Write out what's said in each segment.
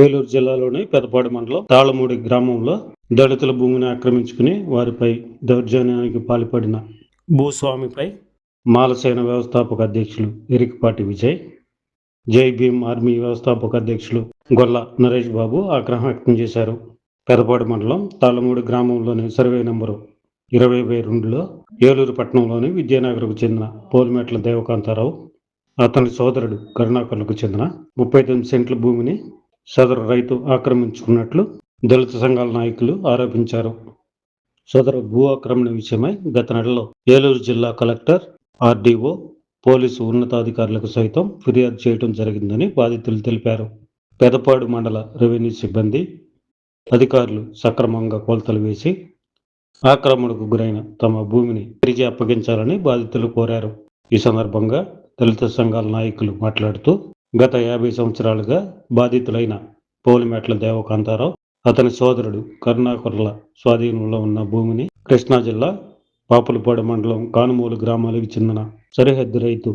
ఏలూరు జిల్లాలోని పెదపాడు మండలం తాళమూడి గ్రామంలో దళితుల భూమిని ఆక్రమించుకుని వారిపై దౌర్జన్యానికి పాల్పడిన భూస్వామిపై మాలసేన వ్యవస్థాపక అధ్యక్షులు ఎరికపాటి విజయ్, జై భీమ్ ఆర్మీ వ్యవస్థాపక అధ్యక్షులు గొల్ల నరేష్ బాబు ఆగ్రహం వ్యక్తం చేశారు. పెదపాడు మండలం తాళమూడి గ్రామంలోని సర్వే నంబరు 20/2లో ఏలూరు పట్టణంలోని విద్యానగర్కు చెందిన పోలిమెట్ల దేవకాంతారావు, అతని సోదరుడు కరుణాకర్లకు చెందిన 39 సెంట్ల భూమిని సదరు రైతు ఆక్రమించుకున్నట్లు దళిత సంఘాల నాయకులు ఆరోపించారు. సదరు భూ ఆక్రమణ విషయమై గత నెలలో ఏలూరు జిల్లా కలెక్టర్, ఆర్డీఓ, పోలీసు ఉన్నతాధికారులకు సైతం ఫిర్యాదు చేయడం జరిగిందని బాధితులు తెలిపారు. పెదపాడు మండల రెవెన్యూ సిబ్బంది, అధికారులు సక్రమంగా కొలతలు వేసి ఆక్రమణకు గురైన తమ భూమిని తిరిగి అప్పగించాలని బాధితులు కోరారు. ఈ సందర్భంగా దళిత సంఘాల నాయకులు మాట్లాడుతూ, గత 50 సంవత్సరాలుగా బాధితులైన పోలిమెట్ల దేవకాంతారావు, అతని సోదరుడు కరుణాకర్ల స్వాధీనంలో ఉన్న భూమిని కృష్ణా జిల్లా పాపులపాడు మండలం కానుమూలు గ్రామాలకు చెందిన సరిహద్దు రైతు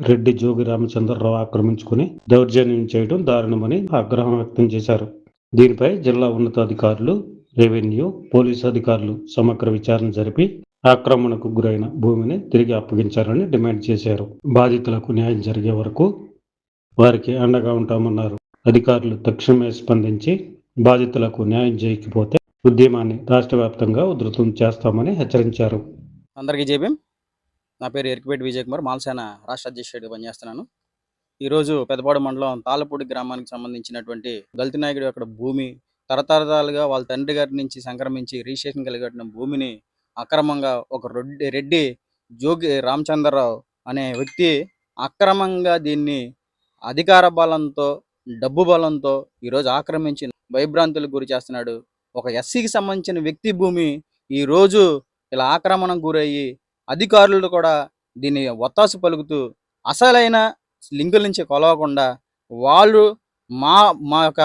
రెడ్డి జోగి రామచంద్రరావు ఆక్రమించుకుని దౌర్జన్యం చేయడం దారుణమని ఆగ్రహం వ్యక్తం చేశారు. దీనిపై జిల్లా ఉన్నతాధికారులు, రెవెన్యూ, పోలీసు అధికారులు సమగ్ర విచారణ జరిపి ఆక్రమణకు గురైన భూమిని తిరిగి అప్పగించాలని డిమాండ్ చేశారు. బాధితులకు న్యాయం జరిగే వరకు వారికి అండగా ఉంటామన్నారు. అధికారులు తక్షణమే స్పందించి బాధితులకు న్యాయం చేయకపోతే ఉద్యమాన్ని రాష్ట్ర వ్యాప్తంగా ఉధృతం చేస్తామని హెచ్చరించారు. అందరికీ జై భీమ్. నా పేరు ఎరికపేటి విజయ్ కుమార్, మాలసేన రాష్ట్ర అధ్యక్షుడిగా పనిచేస్తున్నాను. ఈరోజు పెదపాడు మండలం తాళ్ళపూడి గ్రామానికి సంబంధించినటువంటి దళిత నాయకుడు యొక్క భూమి తరతరాలుగా వాళ్ళ తండ్రి గారి నుంచి సంక్రమించి రిజిస్ట్రేషన్ కలిగిన భూమిని అక్రమంగా ఒక రెడ్డి జోగి రామచంద్రరావు అనే వ్యక్తి అక్రమంగా దీన్ని అధికార బలంతో, డబ్బు బలంతో ఈరోజు ఆక్రమించి భయభ్రాంతులకు గురి చేస్తున్నాడు. ఒక ఎస్సీకి సంబంధించిన వ్యక్తి భూమి ఈరోజు ఇలా ఆక్రమణకు గురయ్యి అధికారులు కూడా దీన్ని ఒత్తాసు పలుకుతూ అసలైన లింకుల నుంచి కొలవకుండా వాళ్ళు మా యొక్క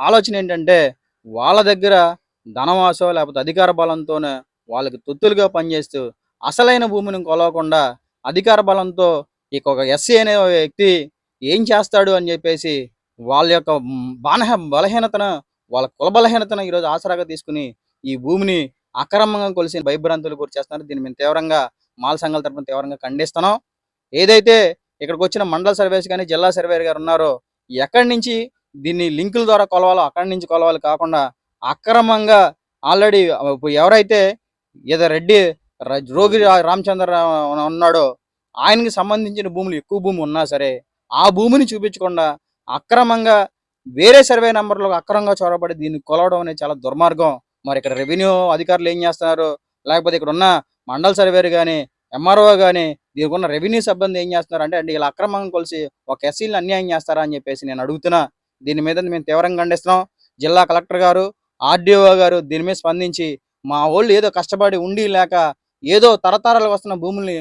ఆలోచన ఏంటంటే, వాళ్ళ దగ్గర ధనవాసో లేకపోతే అధికార బలంతోనే వాళ్ళకి తొత్తులుగా పనిచేస్తూ అసలైన భూమిని కొలవకుండా అధికార బలంతో ఇక ఒక ఎస్సీ అనే వ్యక్తి ఏం చేస్తాడు అని చెప్పేసి వాళ్ళ యొక్క బలహీనతను, వాళ్ళ కుల బలహీనతను ఈరోజు ఆసరాగా తీసుకుని ఈ భూమిని అక్రమంగా కొలిసి భయభ్రాంతులు గురి చేస్తున్నారు. దీన్ని మేము తీవ్రంగా మాల సంఘాల తరఫున తీవ్రంగా ఖండిస్తున్నాం. ఏదైతే ఇక్కడికి వచ్చిన మండల సర్వేస్ కానీ జిల్లా సర్వేర్ గారు ఉన్నారో, ఎక్కడి నుంచి దీన్ని లింకుల ద్వారా కొలవాలో అక్కడి నుంచి కొలవాలి కాకుండా అక్రమంగా ఆల్రెడీ ఎవరైతే ఏదో రెడ్డి రోగి రామచంద్ర ఉన్నాడో ఆయనకి సంబంధించిన భూములు ఎక్కువ భూమి ఉన్నా సరే ఆ భూమిని చూపించకుండా అక్రమంగా వేరే సర్వే నెంబర్లో అక్రమంగా చొరబడి దీన్ని కొలవడం అనేది చాలా దుర్మార్గం. మరి ఇక్కడ రెవెన్యూ అధికారులు ఏం చేస్తున్నారు, లేకపోతే ఇక్కడ ఉన్న మండల సర్వేర్ కానీ ఎంఆర్ఓ కానీ దీనికి ఉన్న రెవెన్యూ సిబ్బంది ఏం చేస్తున్నారు అంటే ఇలా అక్రమంగా కొలిసి ఒక ఎస్సీలను అన్యాయం చేస్తారా అని చెప్పేసి నేను అడుగుతున్నా. దీని మీద మేము తీవ్రంగా ఖండిస్తున్నాం. జిల్లా కలెక్టర్ గారు, ఆర్డీఓ గారు దీని మీద స్పందించి మా వాళ్ళు ఏదో కష్టపడి ఉండి లేక ఏదో తరతరాలు వస్తున్న భూముల్ని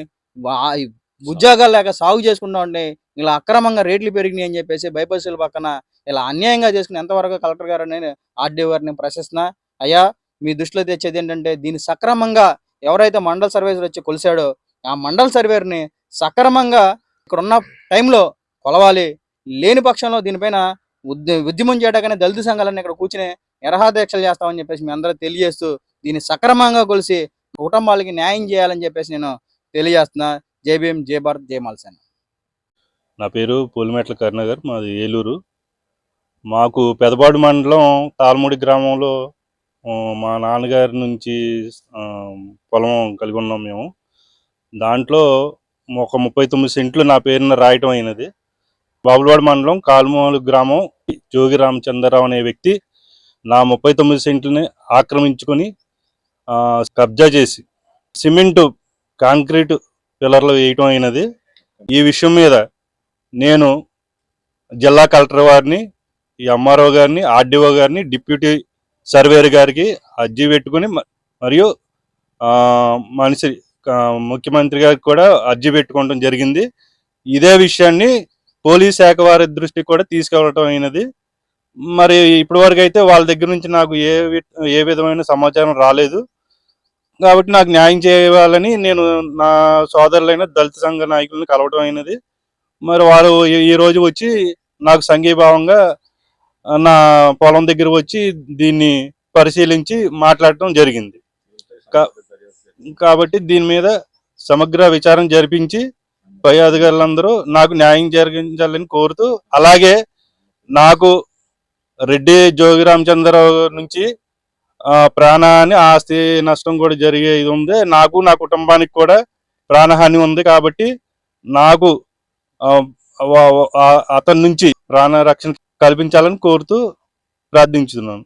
ఉద్యోగాలు లేక సాగు చేసుకుంటా ఉంటే ఇలా అక్రమంగా రేట్లు పెరిగినాయి అని చెప్పేసి బైపాసుల పక్కన ఇలా అన్యాయంగా చేసుకుని ఎంతవరకు కలెక్టర్ గారు నేను ఆర్డీఓ గారిని ప్రశ్నిస్తున్నా. అయ్యా, మీ దృష్టిలో తెచ్చేది ఏంటంటే, దీన్ని సక్రమంగా ఎవరైతే మండల సర్వేర్ వచ్చి కొలిసాడో ఆ మండల సర్వేర్ని సక్రమంగా ఇక్కడ ఉన్న టైంలో కొలవాలి. లేని పక్షంలో దీనిపైన ఉద్యమం చేయడాకనే దళిత సంఘాలన్నీ ఇక్కడ కూర్చుని నిరహాదీక్షలు చేస్తామని చెప్పేసి మీ అందరూ తెలియజేస్తూ దీన్ని సక్రమంగా కొలిసి కుటుంబాలకి న్యాయం చేయాలని చెప్పేసి నేను తెలియజేస్తున్నా. జై భీమ్, జై భారత్, జై మాలసేన. నా పేరు పోలిమెట్ల కరుణాకర్, మాది ఏలూరు. మాకు పెదపాడు మండలం తాళ్ళమూడి గ్రామంలో మా నాన్నగారి నుంచి పొలం కలిగి ఉన్నాం మేము. దాంట్లో ఒక 39 సెంట్లు నా పేరున రాయటం అయినది. బాపులపాడు మండలం కానుమూలు గ్రామం జోగి రామచంద్రరావు అనే వ్యక్తి నా 39 సెంట్లని ఆక్రమించుకొని కబ్జా చేసి సిమెంటు, కాంక్రీటు పిల్లర్లు వేయటం అయినది. ఈ విషయం మీద నేను జిల్లా కలెక్టర్ వారిని, ఎంఆర్ఓ గారిని, ఆర్డీఓ గారిని, డిప్యూటీ సర్వేర్ గారికి అర్జీ పెట్టుకుని మరియు ముఖ్యమంత్రి గారికి కూడా అర్జీ పెట్టుకోవడం జరిగింది. ఇదే విషయాన్ని పోలీస్ శాఖ వారి దృష్టికి కూడా తీసుకెళ్ళటం అయినది. మరి ఇప్పటి వరకు అయితే వాళ్ళ దగ్గర నుంచి నాకు ఏ విధమైన సమాచారం రాలేదు. కాబట్టి నాకు న్యాయం చేయాలని నేను నా సోదరులైన దళిత సంఘ నాయకులను కలవటం అయినది. మరి వారు ఈ రోజు వచ్చి నాకు సంఘీభావంగా నా పొలం దగ్గర వచ్చి దీన్ని పరిశీలించి మాట్లాడటం జరిగింది. కాబట్టి దీని మీద సమగ్ర విచారణ జరిపించి పై అధికారులందరూ నాకు న్యాయం జరిగించాలని కోరుతూ, అలాగే నాకు రెడ్డి జోగి రామచంద్రరావు నుంచి ప్రాణహాని ఆస్తి నష్టం కూడా జరిగే ఇది ఉంది. నాకు నా కుటుంబానికి కూడా ప్రాణహాని ఉంది. కాబట్టి నాకు అతని నుంచి ప్రాణ రక్షణ కల్పించాలని కోరుతూ ప్రార్థించుతున్నాను.